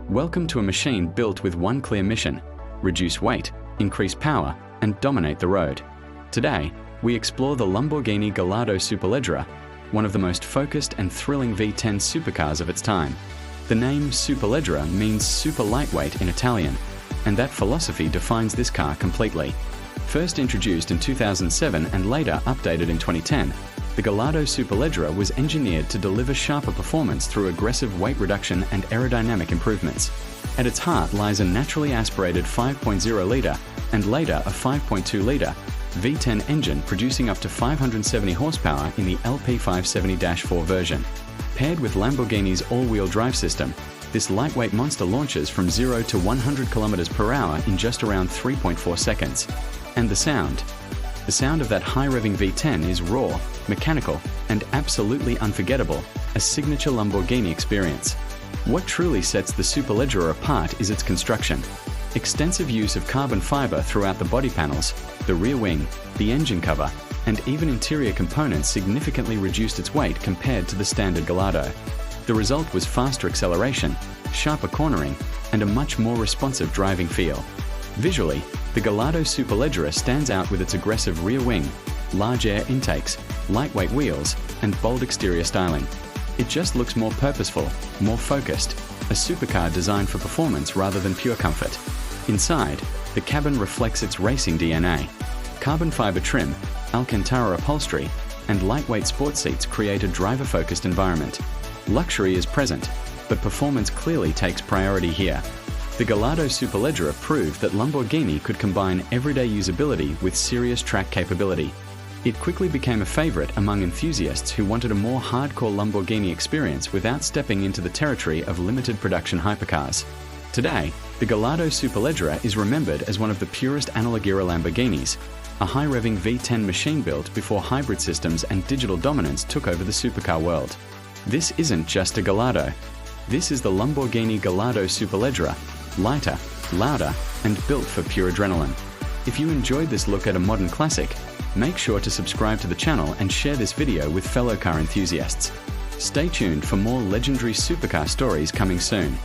Welcome to a machine built with one clear mission: reduce weight, increase power, and dominate the road. Today, we explore the Lamborghini Gallardo Superleggera, one of the most focused and thrilling V10 supercars of its time. The name Superleggera means super lightweight in Italian, and that philosophy defines this car completely. First introduced in 2007 and later updated in 2010, the Gallardo Superleggera was engineered to deliver sharper performance through aggressive weight reduction and aerodynamic improvements. At its heart lies a naturally aspirated 5.0-litre and later a 5.2-litre V10 engine producing up to 570 horsepower in the LP570-4 version. Paired with Lamborghini's all-wheel drive system, this lightweight monster launches from 0 to 100 km per hour in just around 3.4 seconds. And the sound? The sound of that high-revving V10 is raw, mechanical, and absolutely unforgettable, a signature Lamborghini experience. What truly sets the Superleggera apart is its construction. Extensive use of carbon fiber throughout the body panels, the rear wing, the engine cover, and even interior components significantly reduced its weight compared to the standard Gallardo. The result was faster acceleration, sharper cornering, and a much more responsive driving feel. Visually, the Gallardo Superleggera stands out with its aggressive rear wing, large air intakes, lightweight wheels, and bold exterior styling. It just looks more purposeful, more focused, a supercar designed for performance rather than pure comfort. Inside, the cabin reflects its racing DNA. Carbon fiber trim, Alcantara upholstery, and lightweight sports seats create a driver-focused environment. Luxury is present, but performance clearly takes priority here. The Gallardo Superleggera proved that Lamborghini could combine everyday usability with serious track capability. It quickly became a favorite among enthusiasts who wanted a more hardcore Lamborghini experience without stepping into the territory of limited production hypercars. Today, the Gallardo Superleggera is remembered as one of the purest analog-era Lamborghinis, a high-revving V10 machine built before hybrid systems and digital dominance took over the supercar world. This isn't just a Gallardo. This is the Lamborghini Gallardo Superleggera, lighter, louder, and built for pure adrenaline. If you enjoyed this look at a modern classic, make sure to subscribe to the channel and share this video with fellow car enthusiasts. Stay tuned for more legendary supercar stories coming soon.